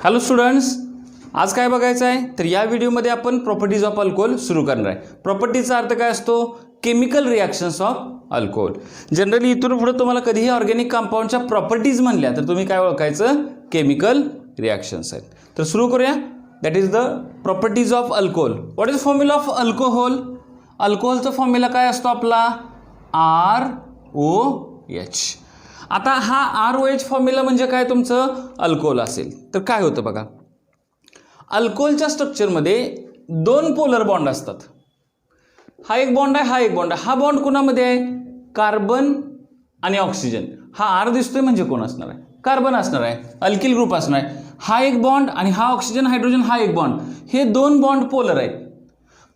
Hello students, आज काय बघायचं आहे तर या व्हिडिओमध्ये आपण प्रॉपर्टीज ऑफ अल्कोहोल सुरू करणार आहे. प्रॉपर्टीचा अर्थ काय असतो? Chemical reactions of alcohol. Generally इथून पुढे तुम्हाला कधीही ऑर्गॅनिक कंपाऊंडच्या प्रॉपर्टीज म्हणल्या तर तुम्ही काय ओळखायचं? केमिकल रिॲक्शन्स आहेत. तर सुरू करूया. That is the properties of alcohol. What is formula of alcohol? अल्कोहोलचा फॉर्म्युला काय असतो आपला? ROH. आता हा ROH फॉर्म्युला म्हणजे काय? तुमचं अल्कोहोल असेल तर काय होतं बघा. अल्कोहोलच्या स्ट्रक्चरमध्ये दोन पोलर बॉन्ड असतात. हा एक बॉन्ड आहे, हा एक बॉन्ड आहे. हा बॉन्ड कोणामध्ये आहे? कार्बन आणि ऑक्सिजन. हा R दिसतोय म्हणजे कोण असणार आहे? कार्बन असणार आहे, अल्किल ग्रुप असणार आहे. हा एक बॉन्ड आणि हा ऑक्सिजन हायड्रोजन हा एक बॉन्ड. हे दोन बॉन्ड पोलर आहेत.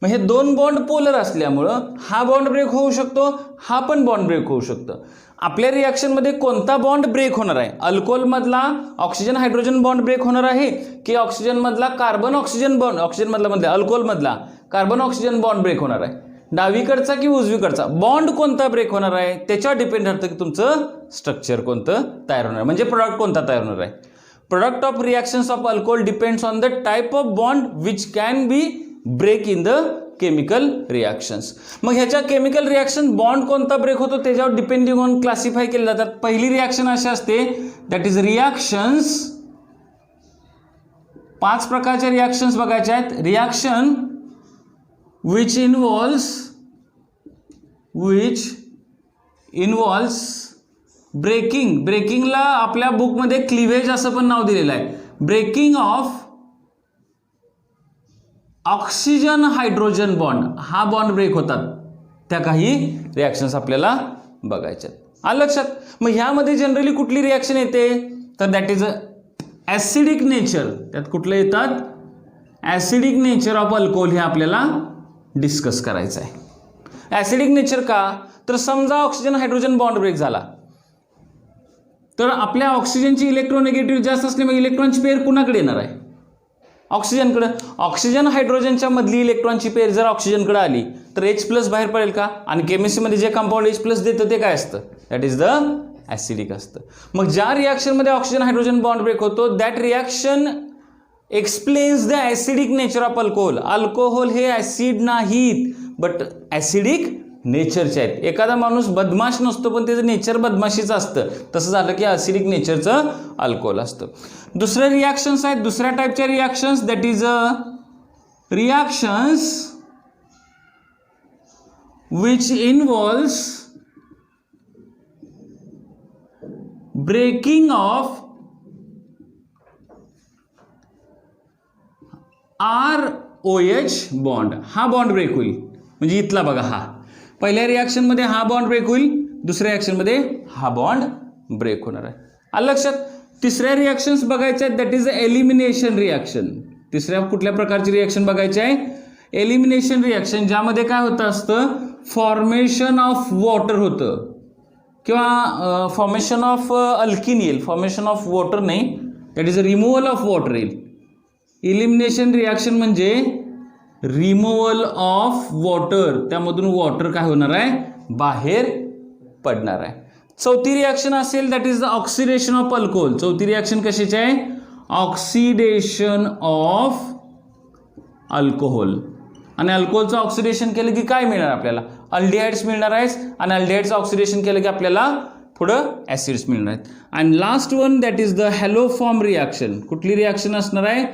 मग हे दोन बॉन्ड पोलर असल्यामुळं हा बॉन्ड ब्रेक होऊ शकतो, हा पण बॉन्ड ब्रेक होऊ शकतो. आपल्या रिॲक्शनमध्ये कोणता बॉन्ड ब्रेक होणार आहे? अल्कोहोलमधला ऑक्सिजन हायड्रोजन बॉन्ड ब्रेक होणार आहे की ऑक्सिजनमधला कार्बन ऑक्सिजन बॉन्ड, ऑक्सिजनमधला अल्कोहोलमधला कार्बन ऑक्सिजन बॉन्ड ब्रेक होणार आहे? डावीकडचा की उजवीकडचा बॉन्ड कोणता ब्रेक होणार आहे त्याच्यावर डिपेंड ठरतं की तुमचं स्ट्रक्चर कोणतं तयार होणार आहे, म्हणजे प्रोडक्ट कोणता तयार होणार आहे. Product of reactions of alcohol depends on the type of bond which can be break in the chemical reactions. मग ह्याच्या केमिकल रिॲक्शन बॉन्ड कोणता ब्रेक होतो त्याच्यावर डिपेंडिंग ऑन क्लासिफाय केले जातात. पहिली रिॲक्शन अशी असते दॅट इज रिॲक्शन्स. 5 प्रकारच्या रिॲक्शन्स बघायच्या आहेत. Reaction which involves breaking. ब्रेकिंगला आपल्या बुकमध्ये क्लिव्हेज असं पण नाव दिलेलं आहे. Breaking of oxygen hydrogen bond. हा बॉन्ड ब्रेक होतात. त्या काही रिॲक्शन्स आपल्याला बघायच्या. आलं लक्षात? मग ह्यामध्ये जनरली कुठली रिॲक्शन येते तर दॅट इज ॲसिडिक नेचर. त्यात कुठलं येतात? ॲसिडिक नेचर ऑफ अल्कोहोल हे आपल्याला डिस्कस करायचं आहे. ॲसिडिक नेचर का? तर समजा ऑक्सिजन हायड्रोजन बॉन्ड ब्रेक झाला तर आपल्या ऑक्सिजनची इलेक्ट्रोनेगेटिव्ह जास्त असल्यामुळे इलेक्ट्रॉनची पेअर कुणाकडे येणार आहे? ऑक्सिजनकडे. ऑक्सिजन हायड्रोजनच्या मधली इलेक्ट्रॉनची पेअर जर ऑक्सिजनकडे आली तर H+ बाहेर पडेल का? आणि केमिस्ट्रीमध्ये जे कंपाऊंड H+ देतं ते काय असतं? दॅट इज द ॲसिडिक असतं. मग ज्या रिॲक्शनमध्ये ऑक्सिजन हायड्रोजन बॉन्ड ब्रेक होतो that reaction explains the acidic nature of alcohol. Alcohol हे ॲसिड नाहीत बट ॲसिडिक नेचरचे आहेत. एखादा माणूस बदमाश नसतो पण त्याचं नेचर बदमाशीचं असतं. तसं झालं की ॲसिडिक नेचरचं अल्कोहोल असतं. दुसरे रिॲक्शन्स आहेत, दुसऱ्या टाईपच्या reactions that is reactions which involves breaking of ROH bond. हा बॉन्ड ब्रेक होईल म्हणजे इथला बघा, हा पहिल्या रिॲक्शनमध्ये हा बॉन्ड ब्रेक होईल, दुसऱ्या रिॲक्शनमध्ये हा बॉन्ड ब्रेक होणार आहे. आलं लक्षात? तिसऱ्या रिॲक्शन्स बघायच्या आहेत दॅट इज एलिमिनेशन रिॲक्शन. तिसऱ्या कुठल्या प्रकारची रिॲक्शन बघायची आहे? एलिमिनेशन रिॲक्शन, ज्यामध्ये काय होतं असतं? फॉर्मेशन ऑफ वॉटर होतं किंवा फॉर्मेशन ऑफ अल्किन येईल. फॉर्मेशन ऑफ वॉटर नाही, that is a removal of water येईल. इलिमिनेशन रिॲक्शन म्हणजे रिमूव्हल ऑफ वॉटर, त्यामधून वॉटर काय होणार आहे? बाहेर पडणार आहे. चौथी रिॲक्शन असेल that is the oxidation of alcohol. चौथी रिॲक्शन कशाची आहे? Oxidation of alcohol. आणि अल्कोहोलचं ऑक्सिडेशन केलं की काय मिळणार आपल्याला? अल्डिहाइड्स मिळणार आहेत आणि अल्डिहाइड्सचं ऑक्सिडेशन केलं की आपल्याला पुढं ॲसिड्स मिळणार आहेत. And last one that is the haloform reaction. कुठली रिॲक्शन असणार आहे?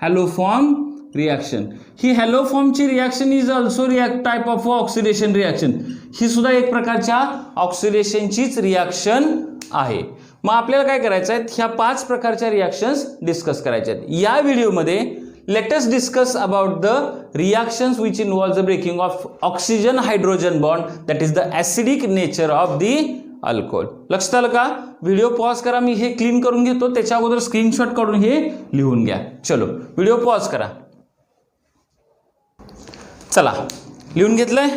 Haloform reaction. ही हॅलोफॉर्मची reaction is also type of oxidation reaction. ही सुद्धा एक प्रकारच्या ऑक्सिडेशनचीच रिॲक्शन आहे. मग आपल्याला काय करायचं आहे? ह्या 5 प्रकारच्या रिॲक्शन्स डिस्कस करायच्या आहेत. या व्हिडिओमध्ये let us discuss about the reactions which involve the breaking of oxygen hydrogen bond that is the acidic nature of the alcohol. लक्षात आलं का? व्हिडिओ पॉज करा, मी हे क्लीन करून घेतो. त्याच्या अगोदर स्क्रीनशॉट काढून हे लिहून घ्या. चलो व्हिडिओ पॉज करा. चला लिहून घेतलंय.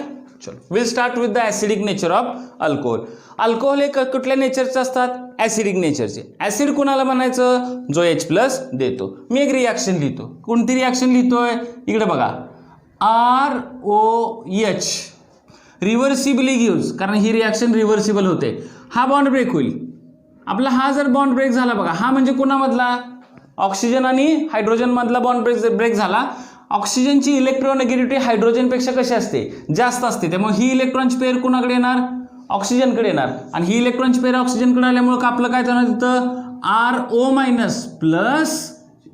चलो will start with the acidic nature of alcohol. Alcohol हे कुठल्या नेचरचे असतात? ॲसिडिक नेचरचे. ॲसिड कुणाला म्हणायचं? जो H+ देतो. मी एक रिॲक्शन लिहितो. कोणती रिॲक्शन लिहितोय? इकडे बघा, ROH. रिव्हर्सिबली गिव्स, कारण ही रिॲक्शन रिव्हर्सिबल होते. हा बॉन्ड ब्रेक होईल. आपला हा जर बॉन्ड ब्रेक झाला बघा, हा म्हणजे कोणामधला? ऑक्सिजन आणि हायड्रोजन मधला बॉन्ड ब्रेक झाला. ऑक्सिजनची इलेक्ट्रोनेगेटिव्हिटी हायड्रोजनपेक्षा कशी असते, जास्त असते. त्यामुळे ही इलेक्ट्रॉनची पेअर कुणाकडे येणार, ऑक्सिजनकडे येणार. आणि ही इलेक्ट्रॉनची पेअर ऑक्सिजनकडे आल्यामुळे आपलं काय झालं तिथं RO minus plus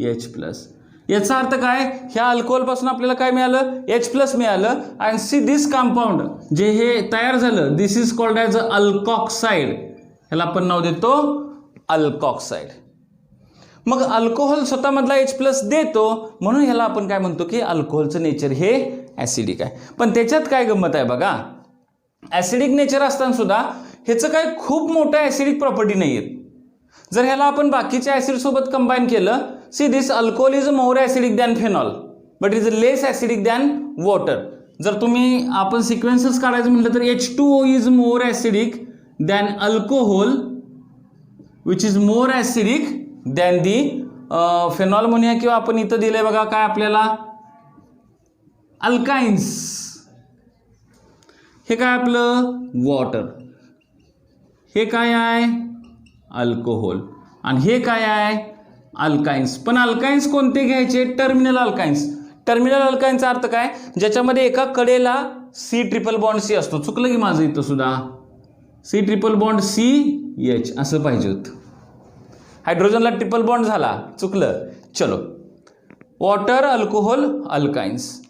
H plus. याचा अर्थ काय, ह्या अल्कोहोल पासून आपल्याला काय मिळालं, H प्लस मिळालं. अँड सी दिस कंपाऊंड जे हे तयार झालं, दिस इज कॉल्ड ॲज अ अल्कॉक्साइड. ह्याला आपण नाव देतो अल्कॉक्साइड. मग अल्कोहोल स्वतःमधला H प्लस देतो, म्हणून ह्याला आपण काय म्हणतो की अल्कोहोलचं नेचर हे ॲसिडिक आहे. पण त्याच्यात काय गंमत आहे बघा, ॲसिडिक नेचर असताना सुद्धा ह्याचं काय खूप मोठं ॲसिडिक प्रॉपर्टी नाही आहेत. जर ह्याला आपण बाकीच्या ॲसिड सोबत कंबाईन केलं, see this alcohol is more acidic than phenol but is less acidic than water. जर तुम्ही आपण सिक्वेन्सेस काढायचं म्हटलं तर H2O is more acidic than alcohol which is more acidic than the phenol म्हणूया, किंवा आपण इथं दिलंय बघा काय आपल्याला अल्काइन्स. हे काय आपलं वॉटर, हे काय आहे अल्कोहोल, आणि हे काय आहे अल्काइन्स. पण अल्काइन्स कोणते घ्यायचे, टर्मिनल अल्काइन्स. टर्मिनल अल्काइन्सचा अर्थ काय, ज्याच्यामध्ये एका कडेला C ट्रिपल बॉन्ड C असतो. चुकलं की माझं इथं सुद्धा C ट्रिपल बॉन्ड CH असं पाहिजे होतं. हायड्रोजनला ट्रिपल बॉन्ड झाला, चुकलं. चलो, वॉटर अल्कोहोल अल्काइन्स.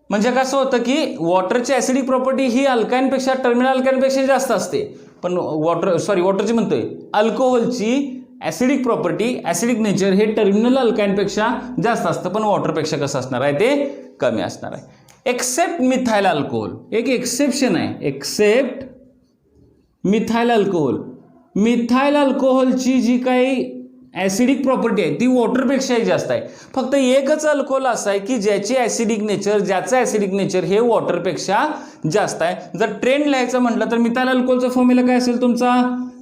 म्हणजे कसं होतं की वॉटरची ॲसिडिक प्रॉपर्टी ही अल्काइनपेक्षा टर्मिनल अल्काइनपेक्षा जास्त असते. पण वॉटरची म्हणतोय, अल्कोहोलची ॲसिडिक प्रॉपर्टी, ॲसिडिक नेचर हे टर्मिनल अल्काइनपेक्षा जास्त असतं, पण वॉटरपेक्षा कसं असणार आहे ते कमी असणार आहे. एक्सेप्ट मिथाइल अल्कोहोल, एक एक्सेप्शन आहे, एक्सेप्ट मिथाइल अल्कोहोल. मिथाइल अल्कोहोलची जी काही ॲसिडिक प्रॉपर्टी आहे ती वॉटरपेक्षाही जास्त आहे. फक्त एकच अल्कोहोल असं आहे की ज्याचं ॲसिडिक नेचर हे वॉटरपेक्षा जास्त आहे. जर ट्रेंड लिहायचं म्हटलं तर मिथाइल अल्कोहोलचा फॉर्म्युला काय असेल तुमचा,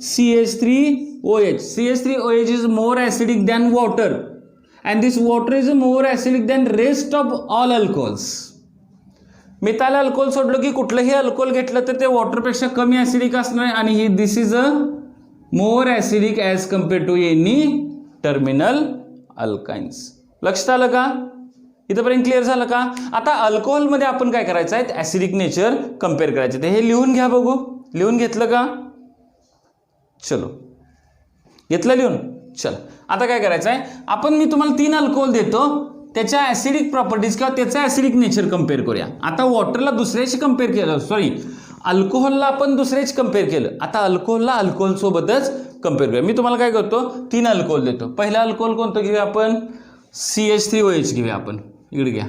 CH3OH. CH3OH is more acidic than water and this water is more acidic than rest of all alcohols. Methyl alcohol सोडलं की कुठलंही अल्कोहोल घेतलं तर ते वॉटरपेक्षा कमी ॲसिडिक असणार आहे, आणि ही this is a more acidic as compare to any terminal alkynes. लक्षात आलं का, इथंपर्यंत क्लिअर झालं का. आता अल्कोहोलमध्ये आपण काय करायचं आहे, ॲसिडिक नेचर कम्पेअर करायचं. ते हे लिहून घ्या बघू, लिहून घेतलं का, चलो घेतलं लिहून. चल आता काय करायचं आहे, आपण मी तुम्हाला 3 अल्कोहोल देतो, त्याच्या ॲसिडिक प्रॉपर्टीज किंवा त्याचं ॲसिडिक नेचर कम्पेअर करूया. आता वॉटरला दुसऱ्याशी कम्पेअर केलं, अल्कोहोलला आपण दुसऱ्याच कम्पेअर केलं. आता अल्कोहोलला अल्कोहोल सोबतच कम्पेअर करूया. मी तुम्हाला काय करतो, 3 अल्कोहोल देतो. पहिला अल्कोहोल कोणतं घेऊया आपण, CH3OH घेऊया. आपण इकडे घ्या,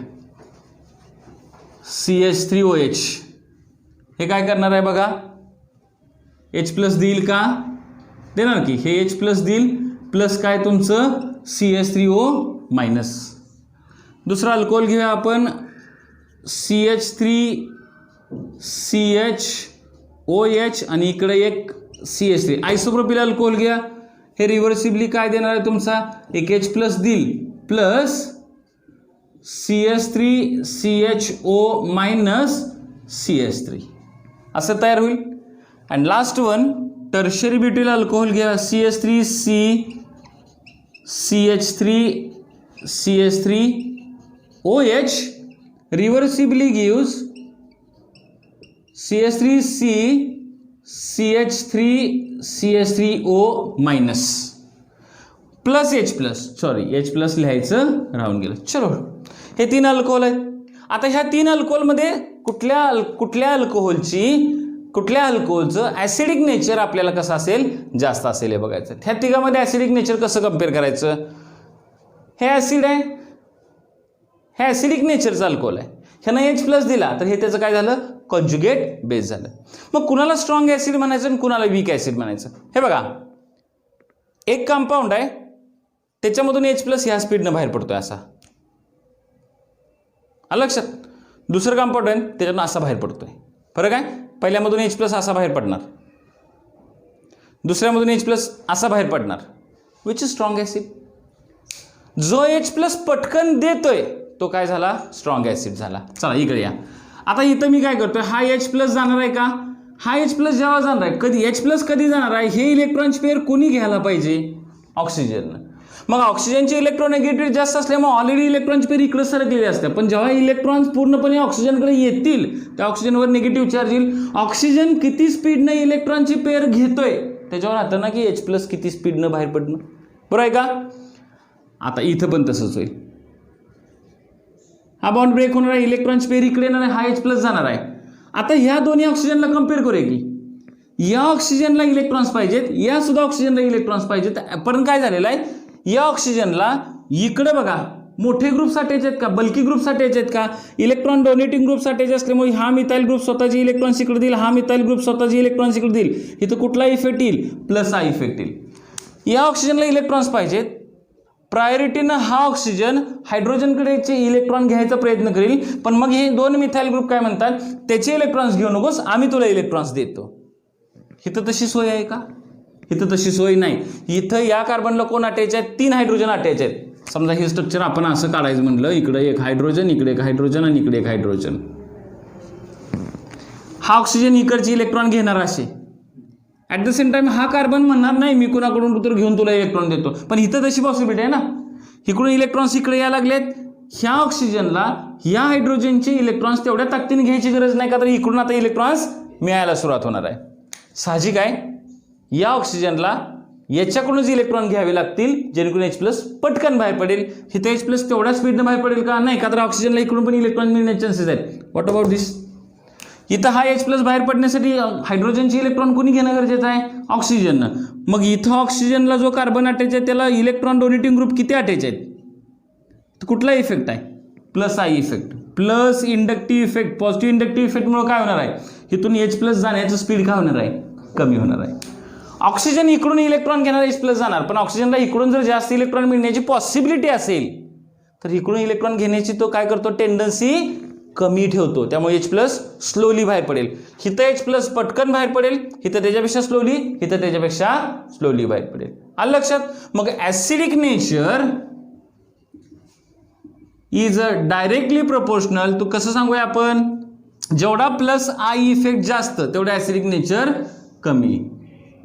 CH3OH. हे काय करणार आहे बघा, H प्लस देईल का, देणार की, हे H प्लस देईल, प्लस काय तुमचं CH3O मायनस. दुसरा अल्कोहोल घेऊया आपण, CH3CHOH आणि इकडे एक CH3. आयसोप्रोपिल अल्कोहोल घ्या. हे रिव्हर्सिबली काय देणार आहे तुमचा, एक H प्लस देईल, प्लस CH3CHO मायनस CH3 असं तयार होईल. And last one tertiary butyl alcohol घ्या, CH3CH3OH reversibly gives CH3CH3CH3O minus plus H plus लिहायचं राहून गेलं. चलो, हे 3 अल्कोहोल आहेत. आता ह्या 3 अल्कोहोलमध्ये कुठल्या अल्कोहोलचं ॲसिडिक नेचर आपल्याला कसं असेल, जास्त असेल हे बघायचं. ह्या तिघामध्ये ॲसिडिक नेचर कसं कम्पेअर करायचं, हे ॲसिड आहे, हे ॲसिडिक नेचरचं अल्कोहोल आहे, ह्यानं H प्लस दिला तर हे त्याचं काय झालं, कॉन्जुगेट बेस झालं. मग कुणाला स्ट्रॉंग ॲसिड म्हणायचं आणि कुणाला वीक ॲसिड म्हणायचं. हे बघा, एक कंपाऊंड आहे त्याच्यामधून H प्लस ह्या स्पीडनं बाहेर पडतोय असा, लक्षात. दुसरं कंपाऊंड आहे त्याच्यातून असा बाहेर पडतोय. फरक आहे, पहिल्यामधून H प्लस असा बाहेर पडणार, दुसऱ्यामधून H प्लस असा बाहेर पडणार. Which is strong acid. जो H प्लस पटकन देतोय तो काय झाला, स्ट्रॉंग ॲसिड झाला. चला इकडे या. आता इथं मी काय करतोय, हा H प्लस जाणार आहे का, हा H प्लस जेव्हा जाणार आहे, कधी H प्लस कधी जाणार आहे, हे इलेक्ट्रॉनची पेअर कोणी घ्यायला पाहिजे, ऑक्सिजन. मग ऑक्सिजनची इलेक्ट्रोनेगेटिव्हिटी जास्त असल्यामुळे ऑलरेडी इलेक्ट्रॉनची पेर इकडे सरकलेली असते, पण जेव्हा इलेक्ट्रॉन्स पूर्णपणे ऑक्सिजनकडे येतील त्या ऑक्सिजनवर निगेटिव्ह चार्ज येईल. ऑक्सिजन किती स्पीडने इलेक्ट्रॉनची पेर घेतोय त्याच्यावर राहतं ना की H+ किती स्पीडनं बाहेर पडणं. बरोबर आहे का? आता इथं पण तसंच होईल. हा बॉन्ड ब्रेक होणार आहे, इलेक्ट्रॉनची पेर इकडे येणार आहे, हा H+ जाणार आहे. आता ह्या दोन्ही ऑक्सिजनला कम्पेअर करूया की या ऑक्सिजनला इलेक्ट्रॉन्स पाहिजेत, या सुद्धा ऑक्सिजनला इलेक्ट्रॉन्स पाहिजेत. पण काय झालेलं आहे, या ऑक्सिजनला इकडे बघा मोठे ग्रुप साठायचे आहेत का, बल्की ग्रुप साठायचे आहेत का, इलेक्ट्रॉन डोनेटिंग ग्रुप साठायचे असल्यामुळे हा मिथाइल ग्रुप स्वतःची इलेक्ट्रॉन्स इकडे देईल, हा मिथाइल ग्रुप स्वतःची इलेक्ट्रॉन्स इकडे देईल. इथं कुठला इफेक्ट येईल, +I इफेक्ट येईल. या ऑक्सिजनला इलेक्ट्रॉन्स पाहिजेत, प्रायोरिटीनं हा ऑक्सिजन हायड्रोजनकडेचे इलेक्ट्रॉन घ्यायचा प्रयत्न करेल, पण मग हे दोन मिथाइल ग्रुप काय म्हणतात, त्याचे इलेक्ट्रॉन्स घेऊ नकोस, आम्ही तुला इलेक्ट्रॉन्स देतो. इथं तशी सोय आहे का? इथं तशी सोय नाही. इथं या कार्बनला कोण अटॅच आहेत, 3 हायड्रोजन अटॅच आहेत. समजा हे स्ट्रक्चर आपण असं काढायचं म्हटलं, इकडे एक हायड्रोजन, इकडे एक हायड्रोजन आणि इकडे एक हायड्रोजन. हा ऑक्सिजन इकडचे इलेक्ट्रॉन घेणार असे. ॲट द सेम टाइम हा कार्बन म्हणणार नाही मी कुणाकडून तर घेऊन तुला इलेक्ट्रॉन देतो, पण इथं तशी पॉसिबिलिटी आहे ना. इकडून इलेक्ट्रॉन्स इकडे यायला लागलेत, ह्या ऑक्सिजनला ह्या हायड्रोजनचे इलेक्ट्रॉन्स तेवढ्या ताकदीने घ्यायची गरज नाही, का तर इकडून आता इलेक्ट्रॉन्स मिळायला सुरुवात होणार आहे. साहजिक आहे या ऑक्सिजनला याच्याकडूनच इलेक्ट्रॉन घ्यावे लागतील जेणेकरून H+ पटकन बाहेर पडेल. इथे H+ तेवढ्या स्पीडनं बाहेर पडेल का, नाही, का तर ऑक्सिजनला इकडून पण इलेक्ट्रॉन मिळण्याचे चान्सेस आहेत. व्हॉट अबाउट दिस? इथं हा H+ बाहेर पडण्यासाठी हायड्रोजनची इलेक्ट्रॉन कोणी घेणं गरजेचं आहे, ऑक्सिजननं. मग इथं ऑक्सिजनला जो कार्बन अटॅच आहे त्याला इलेक्ट्रॉन डोनेटिंग ग्रुप किती अटॅच आहेत, कुठला इफेक्ट आहे, +I effect, plus inductive effect. Positive inductive इफेक्टमुळे काय होणार आहे, इथून H+ जाण्याचं स्पीड काय होणार आहे, कमी होणार आहे. ऑक्सिजन इकडून इलेक्ट्रॉन घेणार H+ जाणार, पण ऑक्सिजनला इकडून जर जास्त इलेक्ट्रॉन मिळण्याची पॉसिबिलिटी असेल तर इकडून इलेक्ट्रॉन घेण्याची तो काय करतो, टेंडन्सी कमी ठेवतो. त्यामुळे H+ स्लोली बाहेर पडेल. इथं H+ पटकन बाहेर पडेल, इथं त्याच्यापेक्षा स्लोली, इथं त्याच्यापेक्षा स्लोली बाहेर पडेल. आलं लक्षात? मग acidic nature is directly proportional. तो कसं सांगूया आपण, जेवढा +I इफेक्ट जास्त तेवढा ॲसिडिक नेचर कमी.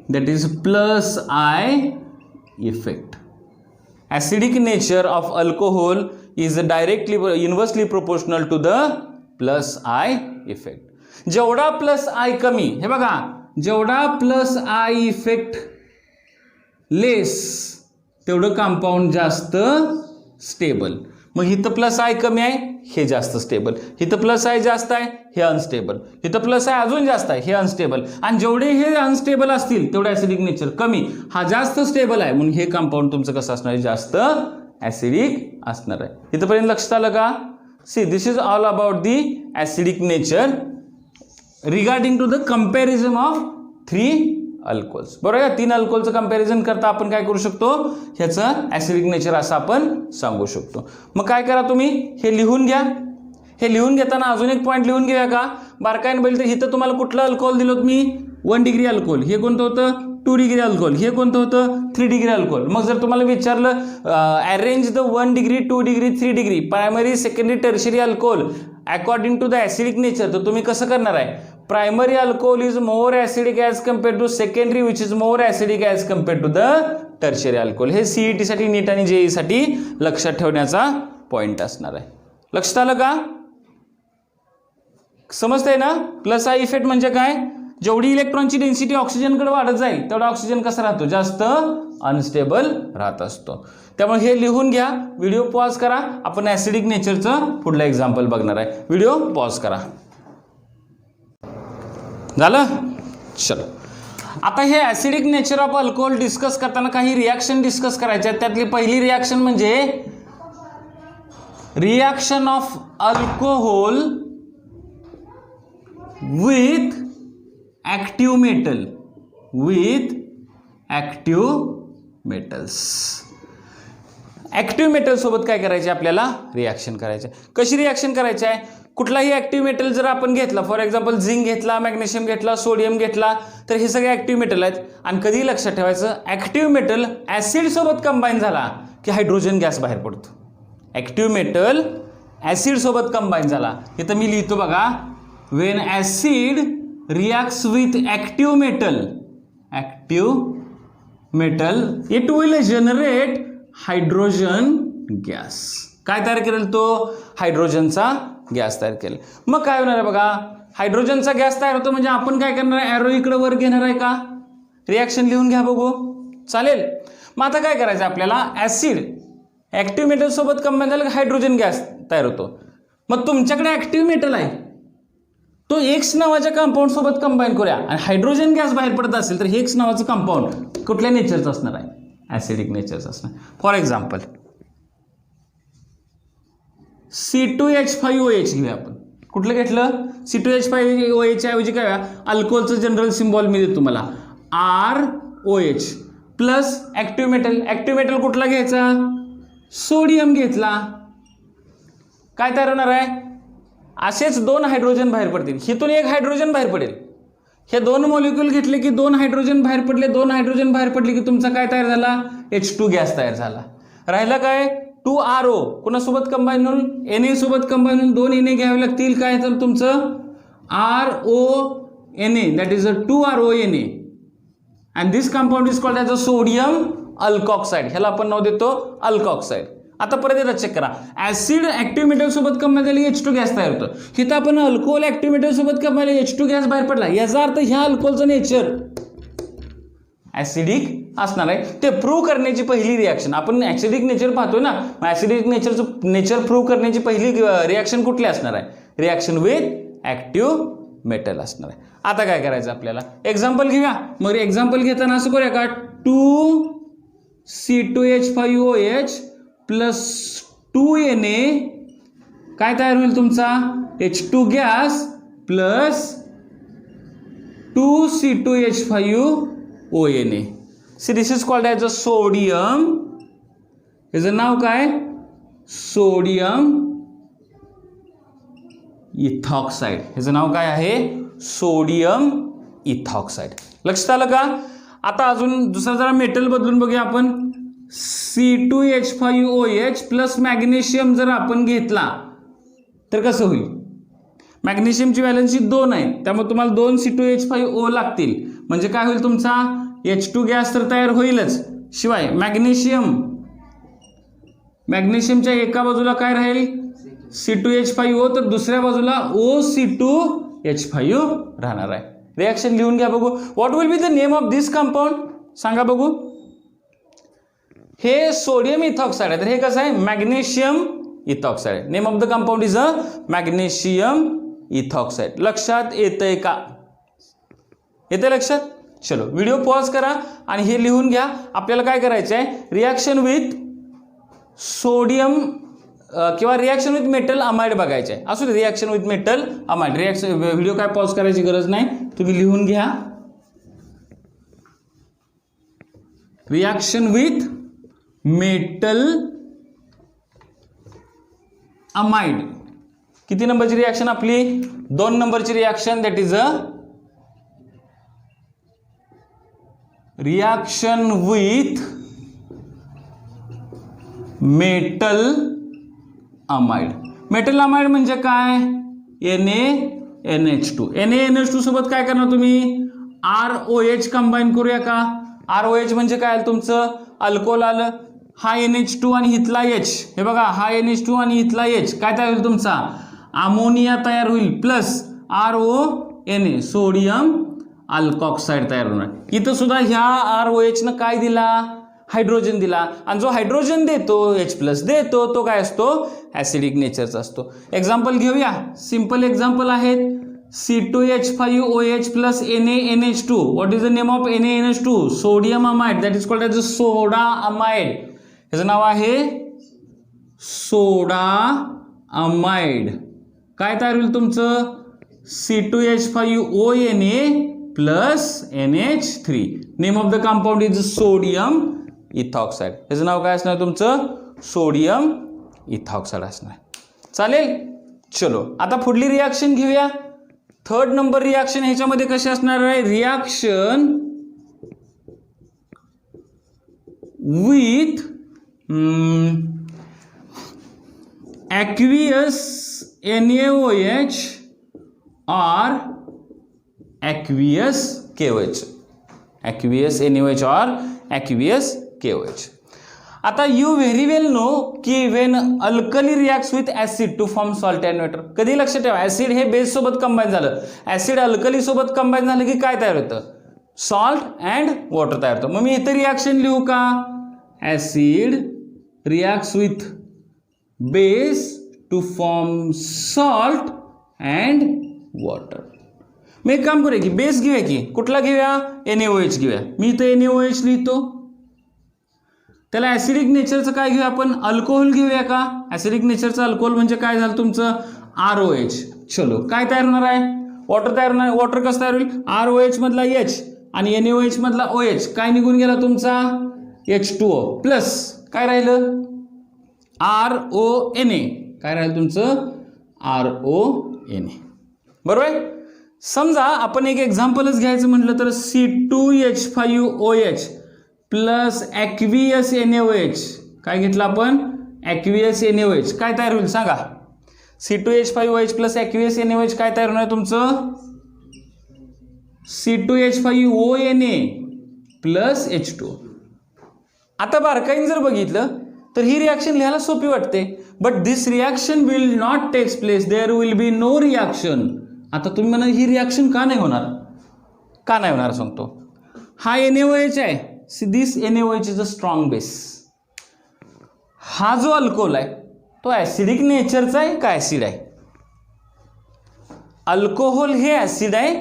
That is +I effect. Acidic nature of alcohol is directly inversely proportional to the +I effect. जेवढा +I कमी, हे बघा, जेवढा +I इफेक्ट लेस तेवढं कंपाऊंड जास्त स्टेबल. मग इथं +I कमी आहे, हे जास्त स्टेबल. इथं +I जास्त आहे, हे अनस्टेबल. इथं +I अजून जास्त आहे, हे अनस्टेबल. आणि जेवढे हे अनस्टेबल असतील तेवढे ॲसिडिक नेचर कमी, हा जास्त स्टेबल आहे, म्हणून हे कंपाऊंड तुमचं कसं असणार आहे, जास्त ॲसिडिक असणार आहे. इथंपर्यंत लक्षात आलं का? See, this is all about the acidic nature regarding to the comparison of 3 alcohols. बरोबर आहे, 3 अल्कोहोलचं कंपॅरिझन करता आपण काय करू शकतो, ह्याचं ॲसिडिक नेचर असं आपण सांगू शकतो. मग काय करा, तुम्ही हे लिहून घ्या. हे लिहून घेताना अजून एक पॉईंट लिहून घेऊया का, बारकाईने बघितलं तर इथं तुम्हाला कुठलं अल्कोहोल दिलं मी, 1 डिग्री अल्कोहोल. हे कोणतं होतं, 2 डिग्री अल्कोहोल. हे कोणतं होतं, 3 डिग्री अल्कोहोल. मग जर तुम्हाला विचारलं arrange the 1 degree, 2 degree, 3 degree primary, secondary, tertiary alcohol according to the acidic nature, तर तुम्ही कसं करणार आहे, primary alcohol is more acidic as compare to secondary which is more acidic as compare to the tertiary alcohol. हे CET साठी, नीट आणि JEE साठी लक्षात ठेवण्याचा पॉईंट असणार आहे. लक्षात आलं का? समजतंय ना? +I इफेक्ट म्हणजे काय, जेवढी इलेक्ट्रॉनची डेन्सिटी ऑक्सिजनकडे वाढत जाईल तेवढा ऑक्सिजन कसा राहतो, जास्त अनस्टेबल राहत असतो. त्यामुळे हे लिहून घ्या. व्हिडिओ पॉज करा, आपण ॲसिडिक नेचरचं पुढलं एक्झाम्पल बघणार आहे. व्हिडिओ पॉज करा. झालं? चलो, आता हे acidic nature of alcohol discuss करताना काही रिॲक्शन डिस्कस करायचे आहेत. त्यातली पहिली रिॲक्शन म्हणजे reaction of alcohol with active metal, with active metals. Active metal सोबत काय करायचे, आपल्याला रिॲक्शन करायचे. कशी रिॲक्शन करायची आहे, कुठलाही ॲक्टिव्ह मेटल जर आपण घेतला, फॉर एक्झाम्पल झिंक घेतला, मॅग्नेशियम घेतला, सोडियम घेतला, तर हे सगळे ॲक्टिव्ह मेटल आहेत. आणि कधी लक्षात ठेवायचं, ॲक्टिव्ह मेटल ॲसिड सोबत कंबाईन झाला की हायड्रोजन गॅस बाहेर पडतो. ॲक्टिव्ह मेटल ॲसिड सोबत कंबाईन झाला, इथं मी लिहितो बघा, Wien acid reacts with active metal, active metal, it will generate hydrogen gas. काय तयार करेल तो? हायड्रोजनचा गॅस तयार केला. मग काय होणार आहे बघा, हायड्रोजनचा गॅस तयार होतो म्हणजे आपण काय करणार आहे, ॲरो इकडे वर घेणार आहे का? रिॲक्शन लिहून घ्या बघू, चालेल. मग आता काय करायचं आपल्याला, ऍसिड ऍक्टिव्ह मेटल सोबत कंबाईन झालं हायड्रोजन गॅस तयार होतो. मग तुमच्याकडे ऍक्टिव्ह मेटल आहे, तो एक्स नावाच्या कंपाऊंड सोबत कंबाईन करूया आणि हायड्रोजन गॅस बाहेर पडत असेल तर हे एक्स नावाचं कंपाऊंड कुठल्या नेचरचं असणार आहे? ऍसिडिक नेचरचं असणार. फॉर एक्झाम्पल C2H5OH घेऊया आपण. कुठलं घेतलं? C2H5OH ऐवजी काय, अल्कोहोलचं जनरल सिम्बॉल मी देतो तुम्हाला, ROH plus active metal. Active metal कुठला घ्यायचा? सोडियम घेतला. काय तयार होणार आहे? असेच 2 हायड्रोजन बाहेर पडतील, हिथून 1 हायड्रोजन बाहेर पडेल. हे 2 मॉलिक्यूल घेतले की 2 हायड्रोजन बाहेर पडले, 2 हायड्रोजन बाहेर पडले की तुमचा काय तयार झाला? H2 गॅस तयार झाला. राहिला काय? 2RO कोणासोबत कंबाईन होऊन? Na सोबत कंबाईन होऊन 2 Na घ्यावे लागतील. काय तर तुमचं RONA, that is a 2RONA and this compound is called as a sodium alkoxide. ह्याला आपण नाव देतो अल्कॉक्साइड. आता परत एकदा चेक करा, ऍसिड ऍक्टिव्ह मेटल सोबत कंबाईन झाली H2 गॅस तयार होतो. इथं आपण अल्कोहोल ऍक्टिव्ह मेटल सोबत कंबाईन H2 गॅस बाहेर पडला. याचा अर्थ ह्या अल्कोहोलचं नेचर ऍसिडिक असणार आहे. ते प्रूव्ह करण्याची पहिली रिॲक्शन, आपण ऍसिडिक नेचर पाहतोय ना, मग ऍसिडिक नेचरचं नेचर प्रूव्ह करण्याची पहिली रिॲक्शन कुठली असणार आहे? रिॲक्शन विथ ऍक्टिव्ह मेटल असणार आहे. आता काय करायचं आपल्याला, एक्झाम्पल घेऊया. मग एक्झाम्पल घेताना असं करूया का, 2C2H5OH प्लस 2Na काय तयार होईल तुमचा? H2 gas plus 2C2H5ONA. C this is called as a sodium. याचं नाव काय? Sodium ethoxide. ह्याचं नाव काय आहे? Sodium ethoxide. लक्षात आलं का? आता अजून दुसरा जरा मेटल बदलून बघूया आपण. C2H5OH प्लस मॅग्नेशियम जर आपण घेतला तर कसं होईल? मॅग्नेशियमची व्हॅलन्सी 2 आहे, त्यामुळे तुम्हाला 2 C2H5O लागतील. म्हणजे काय होईल तुमचा? H2 गॅस तर तयार होईलच, शिवाय मॅग्नेशियमच्या एका बाजूला काय राहील? C2H5O, तर दुसऱ्या बाजूला OC2H5O राहणार आहे. रिॲक्शन लिहून घ्या बघू. What will be the name of this compound? सांगा बघू. हे सोडियम इथॉक्साइड आहे, तर हे कसं आहे? Magnesium ethoxide. Name of the compound is a magnesium ethoxide. लक्षात येतंय का? येते लक्षात? चलो व्हिडिओ पॉज करा आणि हे लिहून घ्या. आपल्याला काय करायचं आहे? रिॲक्शन विथ सोडियम किंवा रिॲक्शन विथ मेटल अमाइड बघायचं आहे. असू दे, reaction with metal amide. Reaction video काय पॉज करायची गरज नाही, तुम्ही लिहून घ्या. Reaction with metal amide. किती नंबरची रिॲक्शन आपली? 2 नंबरची reaction. That is a reaction with metal amide. Metal amide म्हणजे काय? NaNH2. NaNH2 सोबत काय करणार तुम्ही? ROH कंबाईन करूया का? ROH म्हणजे काय तुमचं? अल्कोहोल आलं, हा NH2 आणि इथला H. हे बघा, हा NH2 आणि इथला H काय तयार होईल तुमचा? अमोनिया तयार होईल प्लस RONA, सोडियम अल्कॉक्साइड तयार होणार. इथं सुद्धा ह्या ROH न काय दिला? हायड्रोजन दिला. आणि जो हायड्रोजन देतो, H+ देतो, तो काय असतो? ऍसिडिक नेचरचा असतो. एक्झाम्पल घेऊया. सिंपल एक्झाम्पल आहेत. C2H5OH plus NaNH2. What is the name of NaNH2? Sodium amide. That is called as a soda amide. ह्याचं नाव आहे सोडा अमाइड. काय तयार होईल तुमचं? C2H5ONA plus NH3. Name of the compound is sodium ethoxide. ह्याचं नाव काय असणार तुमचं? सोडियम इथॉक्साइड असणार. चालेल. चलो आता पुढली रिॲक्शन घेऊया. 3rd number reaction. ह्याच्यामध्ये कशी असणार आहे? Reaction with aqueous NaOH or aqueous KOH. aqueous NaOH or aqueous KOH. आता यू व्हेरी वेल नो की when alkali reacts with acid to form salt and water. कधी लक्षात ठेवा, ऍसिड हे बेस सोबत कंबाईन झालं, ऍसिड अल्कली सोबत combine झालं की काय तयार होतं, सॉल्ट अँड वॉटर तयार होतं. मग मी इथे रिॲक्शन लिहू का, acid reacts with base to form salt and water. मी एक काम करूया की बेस घेऊया की, कुठला घेऊया, NaOH घेऊया. मी इथं NaOH लिहितो. त्याला ऍसिडिक नेचरचं काय घेऊया आपण, अल्कोहोल घेऊया का. ऍसिडिक नेचरचं अल्कोहोल म्हणजे काय झालं तुमचं ROH. चलो काय तयार होणार आहे, वॉटर तयार होणार. वॉटर कसं तयार होईल, ROH मधला H आणि NaOH मधला OH काय निघून गेला तुमचा H2O प्लस काय राहिलं RONA. काय राहिलं तुमचं RONA. बरोबर आहे. समजा आपण एक एक्झाम्पलच घ्यायचं म्हटलं तर C2H5OH प्लस ॲक्वियस NaOH. काय घेतलं आपण, ॲक्वियस NaOH. काय तयार होईल सांगा, C2H5OH प्लस ॲक्वियस NaOH काय तयार होणार तुमचं C2H5ONA प्लस H2O. आता बारकाईने जर बघितलं तर ही रिॲक्शन लिहायला सोपी वाटते, but this reaction will not takes place, there will be no reaction. आता तुम्ही म्हणा ही रिॲक्शन का नाही होणार, का नाही होणार सांगतो. हा NaOH आहे, दिस NaOH is a strong base. हा जो अल्कोहोल आहे तो ऍसिडिक नेचरचा आहे का ऍसिड आहे, अल्कोहोल हे ऍसिड आहे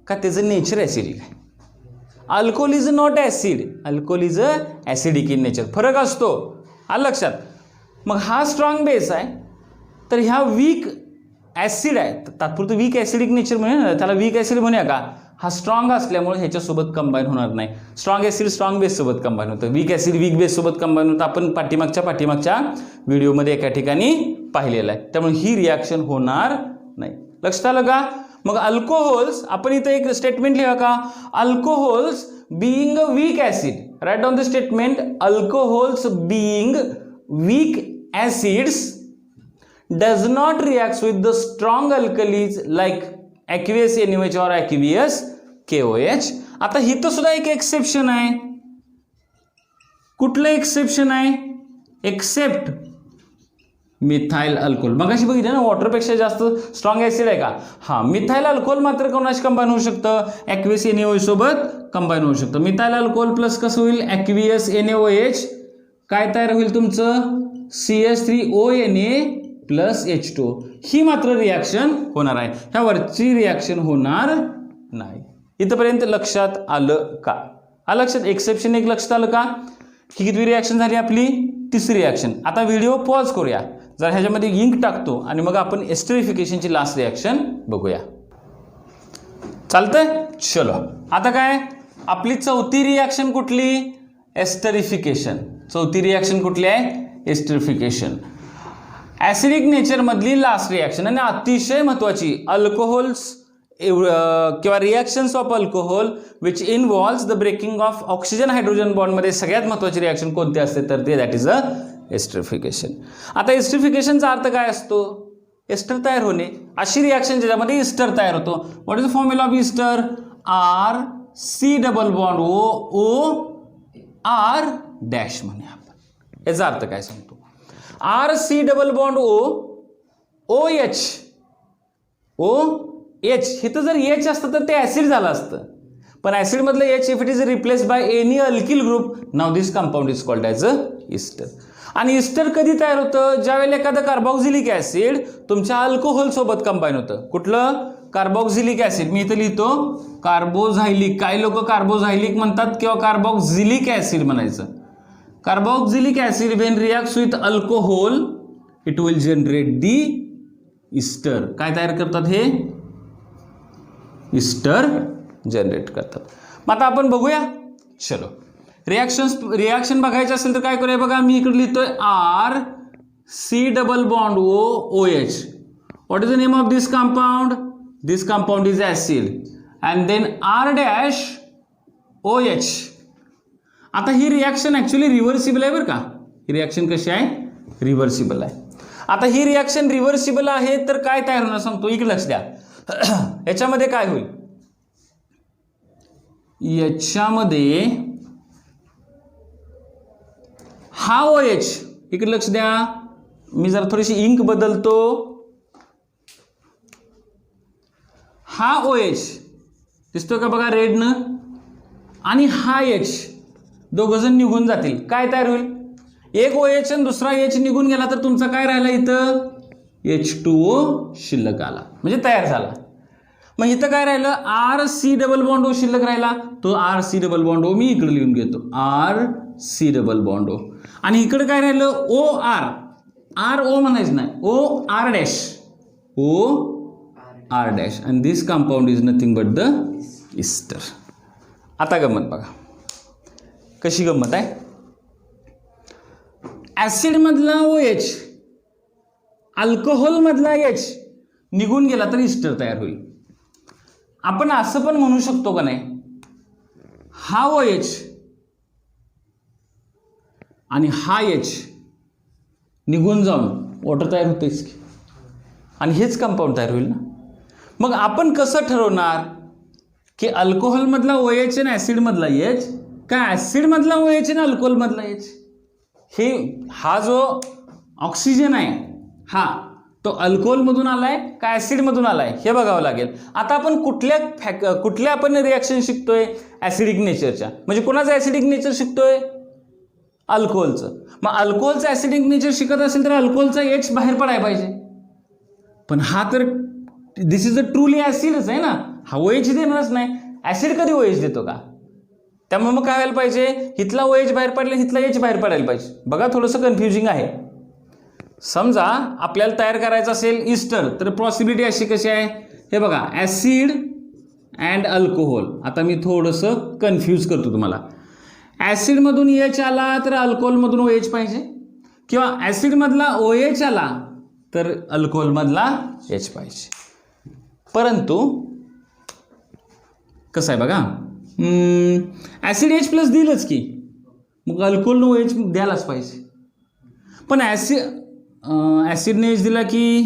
का त्याचं नेचर ऍसिडिक आहे. Alcohol is not acid, alcohol is a acidic in nature. फरक असतो, आलं लक्षात. मग हा स्ट्रॉंग बेस आहे तर ह्या वीक ऍसिड आहे, तात्पुरतं वीक ऍसिडिक नेचर म्हणूया, त्याला वीक ऍसिड म्हणूया का. हा स्ट्रॉंग असल्यामुळे ह्याच्यासोबत कंबाईन होणार नाही. स्ट्रॉंग ऍसिड स्ट्रॉंग बेस सोबत कंबाईन होतं, वीक ऍसिड वीक बेस सोबत कंबाईन होतं. आपण पाठीमागच्या व्हिडिओमध्ये एका ठिकाणी पाहिलेलं आहे. त्यामुळे ही रिॲक्शन होणार नाही. लक्षात आलं का. मग अल्कोहोल्स, आपण इथं एक स्टेटमेंट लिहा का, alcohols being a weak acid. Write down the statement, alcohols being weak acids does not react with the strong alkalis like aqueous NaOH or aqueous KOH. आता इथं सुद्धा एक एक्सेप्शन आहे. कुठलं एक्सेप्शन आहे, एक्सेप्ट मिथाइल अल्कोहोल. मगाशी बघितलं ना, वॉटरपेक्षा जास्त स्ट्रॉंग ऍसिड आहे का. हा, मिथाइल अल्कोहोल मात्र कोणाशी कंबाईन होऊ शकतं, ॲक्वियस NaOH सोबत कंबाईन होऊ शकतं. मिथाइल अल्कोहोल प्लस कसं होईल, ॲक्वियस NaOH काय तयार होईल तुमचं CH3ONA प्लस H2O. ही मात्र रिॲक्शन होणार आहे, ह्या वरची रिॲक्शन होणार नाही. इथपर्यंत लक्षात आलं का, आलं लक्षात. एक्सेप्शन एक लक्षात आलं का. ही कितवी रिॲक्शन झाली आपली, तिसरी रिॲक्शन. आता व्हिडिओ पॉज करूया, जर ह्याच्यामध्ये इंक टाकतो आणि मग आपण एस्टरिफिकेशनची लास्ट रिॲक्शन बघूया. चालतंय. चलो आता काय आपली चौथी रिॲक्शन कुठली, एस्टरिफिकेशन. चौथी रिॲक्शन कुठली आहे, एस्टरिफिकेशन. ऍसिडिक नेचर मधली लास्ट रिॲक्शन आणि अतिशय महत्वाची. अल्कोहोल्स किंवा reactions of alcohol which involves the breaking of oxygen hydrogen bond मध्ये सगळ्यात महत्वाची रिॲक्शन कोणती असते तर ते दॅट इज अ एस्टरिफिकेशन. आता एस्टरिफिकेशनचा अर्थ काय असतो, एस्टर तयार होणे. अशी रिॲक्शन ज्याच्यामध्ये इस्टर तयार होतो. What is the formula of ester, RC double bond O R dash म्हणूया आपण. याचा अर्थ काय सांगतो, RC डबल बॉन्ड OH इथं जर H असतं तर ते ऍसिड झालं असतं, पण ऍसिड मधलं H if it is replace by any alkyl group, नाव this compound is called as a ester. आणि इस्टर कधी तयार होतं, ज्यावेळेला एखादं कार्बॉक्झिलिक ऍसिड तुमच्या अल्कोहोल सोबत कंबाईन होतं. कुठलं, कार्बॉक्झिलिक ऍसिड. मी इथं लिहितो कार्बोझायलिक. काही लोक कार्बोझायलिक म्हणतात किंवा कार्बॉक्झिलिक ऍसिड म्हणायचं. Carboxylic acid when reacts with alcohol it will generate the ester. काय तयार करतात, हे इस्टर जनरेट करतात. मग आता आपण बघूया. चलो रिॲक्शन बघायचं असेल तर काय करूया बघा, मी इकडे लिहितोय RC double bond OH. What is the name of this compound, this compound is acid and then R dash OH. आता ही रिॲक्शन ऍक्च्युअली रिव्हर्सिबल आहे बरं का. ही रिॲक्शन कशी आहे, रिव्हर्सिबल आहे. आता ही रिॲक्शन रिव्हर्सिबल आहे तर काय तयार होणार सांगतो, इकडे लक्ष द्या. याच्यामध्ये काय होईल, हा OH, इकडे लक्ष द्या, मी जरा थोडीशी इंक बदलतो. हा OH दिसतो का बघा रेडनं, आणि हा H, दोघं जण निघून जातील. काय तयार होईल? एक OH आणि दुसरा H निघून गेला तर तुमचा काय राहिला इथं? H2O शिल्लक आला, म्हणजे तयार झाला. मग इथं काय राहिलं? RC डबल बॉन्ड O शिल्लक राहिला. तो RC डबल बॉन्ड O मी इकडे लिहून घेतो, RC डबल बॉन्ड O. आणि इकडे काय राहिलं? OR, RO म्हणायचं नाही, OR dash, OR dash, and this compound is nothing but the ester. आता गंमत बघा कशी गंमत आहे. ऍसिड मधला OH अल्कोहोल मधला H निघून गेला तर इस्टर तयार होईल. आपण असं पण म्हणू शकतो का नाही, हा OH आणि हा H निघून जाऊन वॉटर तयार होतेच की, आणि हेच कंपाऊंड तयार होईल ना. मग आपण कसं ठरवणार की अल्कोहोल मधला OH आणि ऍसिड मधला H का ऍसिड मधला OH आणि अल्कोहोल मधला H? हे हा जो ऑक्सिजन आहे हा तो अल्कोहोल मधून आलाय का ऍसिड मधून आलाय हे बघावं लागेल. आता आपण कुठल्या आपण रिॲक्शन शिकतोय? ऍसिडिक नेचरच्या. म्हणजे कोणाचं ऍसिडिक नेचर शिकतोय? अल्कोहोलचं. मग अल्कोहोलचं ऍसिडिक नेचर शिकत असेल तर अल्कोहोलचा H बाहेर पडायला पाहिजे. पण हा तर दिस इज अ ट्रूली ऍसिडच आहे ना, हा OH देणारच नाही. ऍसिड कधी OH देतो का? त्यामुळे मग काय व्हायला पाहिजे? इथला OH बाहेर पडला, इथला H बाहेर पडायला पाहिजे. बघा थोडंसं कन्फ्युजिंग आहे. समजा आपल्याला तयार करायचं असेल इस्टर तर पॉसिबिलिटी अशी कशी आहे? हे बघा, ऍसिड अँड अल्कोहोल. आता मी थोडंसं कन्फ्यूज करतो तुम्हाला. ऍसिड मधून H आला तर अल्कोहोल मधून OH पाहिजे, किंवा ऍसिड मधला OH आला तर अल्कोहोल मधला H पाहिजे. परंतु कसं आहे बघा, ऍसिड H प्लस दिलंच की, मग अल्कोहोलनं OH द्यायलाच पाहिजे. पण ऍसिडने H दिला की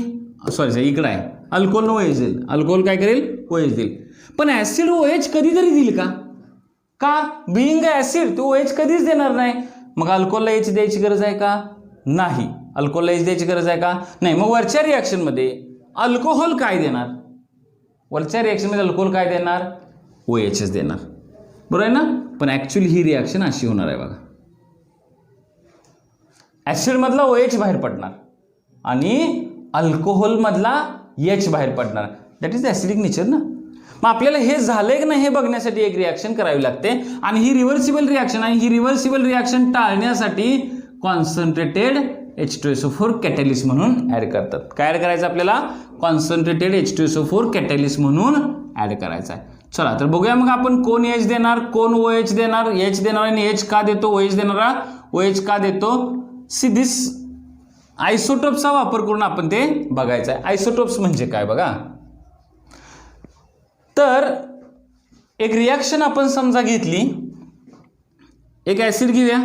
सॉरी इकडं आहे, अल्कोहोलनं OH देईल. अल्कोहोल काय करेल? OH देईल. पण ऍसिड OH कधीतरी देईल का? का? बिईंग ऍसिड तो OH कधीच देणार नाही. मग अल्कोहोलला H द्यायची गरज आहे का? नाही. अल्कोहोलला H द्यायची गरज आहे का? नाही. मग वरच्या रिॲक्शनमध्ये अल्कोहोल काय देणार? वरच्या रिॲक्शनमध्ये अल्कोहोल काय देणार? OHच देणार. बरोबर आहे ना? पण ऍक्च्युअली ही रिॲक्शन अशी होणार आहे बघा, ऍसिड मधला OH बाहेर पडणार आणि अल्कोहोल मधला H बाहेर पडणार. That is the acidic nature ना. मग आपल्याला हे झालंय की नाही हे बघण्यासाठी एक रिॲक्शन करावी लागते, आणि ही रिव्हर्सिबल रिॲक्शन आहे. ही रिव्हर्सिबल रिॲक्शन टाळण्यासाठी कॉन्सन्ट्रेटेड H2SO4 कॅटॅलिस्ट म्हणून ऍड करतात. काय ऍड करायचं आपल्याला? कॉन्सन्ट्रेटेड H2SO4 कॅटॅलिस्ट म्हणून ऍड करायचा आहे. चला तर बघूया मग आपण कोण H देणार, कोण OH देणार. H देणार आणि H का देतो? OH देणारा OH का देतो? सी दिस आयसोटोप्सचा वापर करून आपण ते बघायचं आहे. आयसोटोप्स म्हणजे काय बघा, तर एक रिॲक्शन आपण समजा घेतली, एक ऍसिड घेऊया,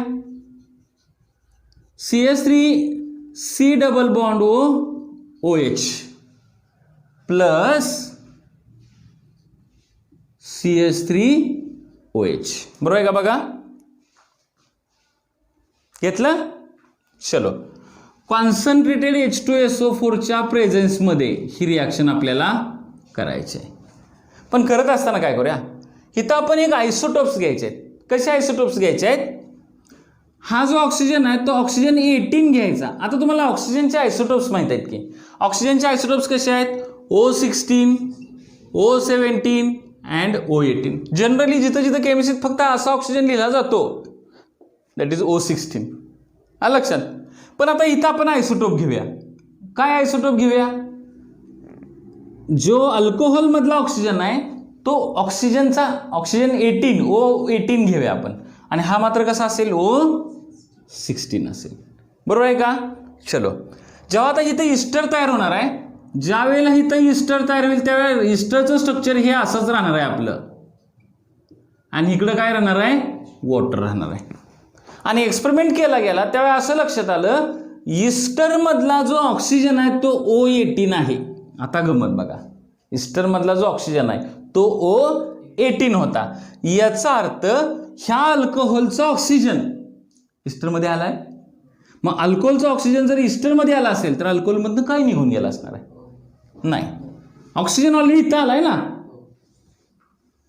CH3C double bond OH plus CH3OH. बरोबर आहे का बघा? घेतलं? चलो, कॉन्सन्ट्रेटेड H2SO4च्या प्रेझेन्समध्ये ही रिॲक्शन आपल्याला करायची आहे. पण करत असताना काय करूया, इथं आपण एक आयसोटोप्स घ्यायचे आहेत. कसे आयसोटोप्स घ्यायचे आहेत? हा जो ऑक्सिजन आहे तो ऑक्सिजन 18 घ्यायचा. आता तुम्हाला ऑक्सिजनचे आयसोटोप्स माहित आहेत की, ऑक्सिजनचे आयसोटोप्स कसे आहेत? O16, O17 and O18. Generally जिथं जिथं केमिस्ट्रीत फक्त असा ऑक्सिजन लिहिला जातो, दॅट इज O16. आलं लक्षात? पण आता इथं आपण आयसोटोप घेऊया. काय आयसोटोप घेऊया? जो अल्कोहोल मधला ऑक्सिजन आहे तो ऑक्सिजन 18 O18 घेऊया आपण, आणि हा मात्र कसा असेल? O16 असेल. बरोबर आहे का? चलो, जेव्हा आता इथं इस्टर तयार होणार आहे, ज्या वेळेला इथं इस्टर तयार होईल त्यावेळेला इस्टरचं स्ट्रक्चर हे असंच राहणार आहे आपलं, आणि इकडं काय राहणार आहे? वॉटर राहणार आहे. आणि एक्सपेरिमेंट केला गेला त्यावेळेला असं लक्षात आलं, इस्टर मधला जो ऑक्सिजन आहे तो O18 आहे. आता गमत बघा, इस्टर मधला जो ऑक्सिजन आहे तो O18 होता. याचा अर्थ ह्या अल्कोहोलचा ऑक्सिजन इस्टर मध्ये आलाय मग अल्कोहोलचा ऑक्सिजन जर इस्टरमध्ये आला असेल तर अल्कोहोलमधनं काय निघून गेला असणार आहे? नाही, ऑक्सिजन ऑलरेडी इथं आलाय ना,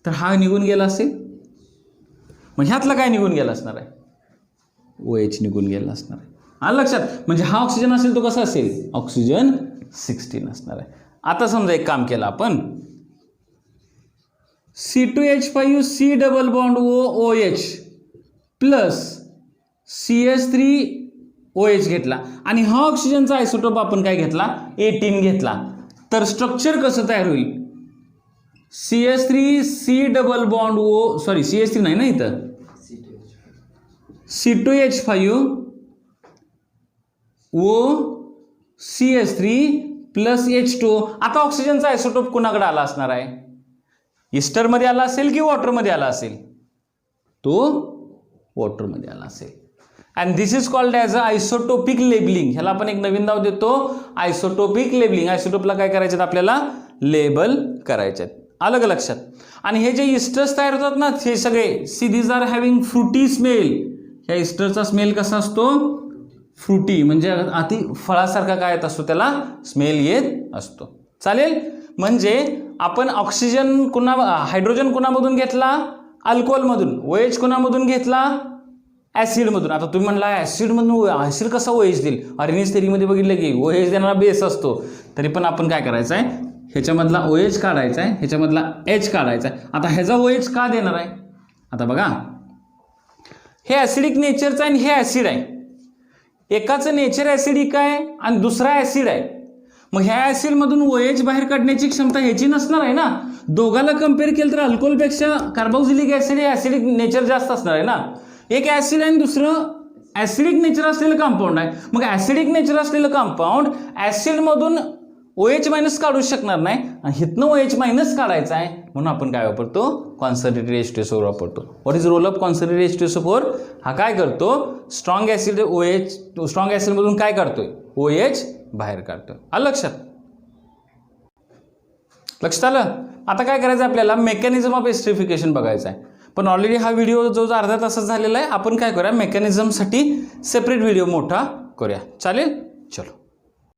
तर हा निघून गेला असेल. मग ह्यातला काय निघून गेला असणार आहे? OH निघून गेला असणार आहे. आलं लक्षात? म्हणजे हा ऑक्सिजन असेल तो कसा असेल? ऑक्सिजन 16 असणार आहे. आता समजा एक काम केलं आपण, C2H5C double bond OH plus CH3OH घेतला आणि हा ऑक्सिजनचा आयसोटोप आपण काय घेतला? 18 घेतला. तर स्ट्रक्चर कसं तयार होईल? CH3C डबल बॉन्ड CH3 नाही ना इथं, C2H5 CH3 प्लस H2. आता ऑक्सिजनचा आयसोटोप कुणाकडे आला असणार आहे? इस्टरमध्ये आला असेल की वॉटरमध्ये आला असेल? तो वॉटरमध्ये आला असेल. And this is called as a isotopic labelling. ह्याला आपण एक नवीन नाव देतो, आयसोटोपिक लेबलिंग. आयसोटोपला काय करायचे आपल्याला? लेबल करायचे. अलग लक्षात. आणि हे जे इस्टर्स तयार होतात ना, हे सगळे see these are having fruity smell. ह्या इस्टरचा स्मेल कसा असतो? फ्रुटी, म्हणजे अति फळासारखा काय येत असतो, त्याला स्मेल येत असतो. चालेल. म्हणजे आपण ऑक्सिजन हायड्रोजन कुणामधून घेतला? अल्कोहोलमधून. OH कुणामधून घेतला? ॲसिडमधून. आता तुम्ही म्हणला ॲसिडमधून ॲसिड कसा OH देईल? अरेनिस थेरीमध्ये बघितलं की OH देणारा बेस असतो. तरी पण आपण काय करायचं आहे? ह्याच्यामधला OH काढायचा आहे, ह्याच्यामधला H काढायचा आहे. आता ह्याचा OH का देणार आहे? आता बघा, हे ॲसिडिक नेचरचं आहे आणि हे ॲसिड आहे. एकाचं नेचर ॲसिडिक आहे आणि दुसरा ॲसिड आहे. मग ह्या ॲसिडमधून OH बाहेर काढण्याची क्षमता ह्याची नसणार आहे ना. दोघाला कम्पेअर केलं तर अल्कोहोलपेक्षा कार्बोक्सिलिक ॲसिड हे ॲसिडिक नेचर जास्त असणार आहे ना. एक ॲसिड आहे आणि दुसरं ॲसिडिक नेचर असलेलं कंपाऊंड आहे. मग ॲसिडिक नेचर असलेलं कंपाऊंड ॲसिडमधून OH मायनस काढू शकणार नाही आणि हिथनं OH मायनस काढायचा आहे, म्हणून आपण काय वापरतो? कॉन्सन्ट्रेटेड H2SO4 वापरतो. What is role of concentrated H2SO4? हा काय करतो? स्ट्रॉंग ॲसिड स्ट्रॉंग ॲसिडमधून काय काढतोय? OH बाहेर काढतोय. आलं लक्षात? लक्षात आलं? आता काय करायचं आपल्याला? मेकॅनिझम ऑफ एस्टरिफिकेशन बघायचं आहे. पण ऑलरेडी हा व्हिडिओ जो अर्धा तासाचा झालेला आहे. आपण काय करूया? मेकॅनिझमसाठी सेपरेट व्हिडिओ मोठा करूया. चालेल? चलो.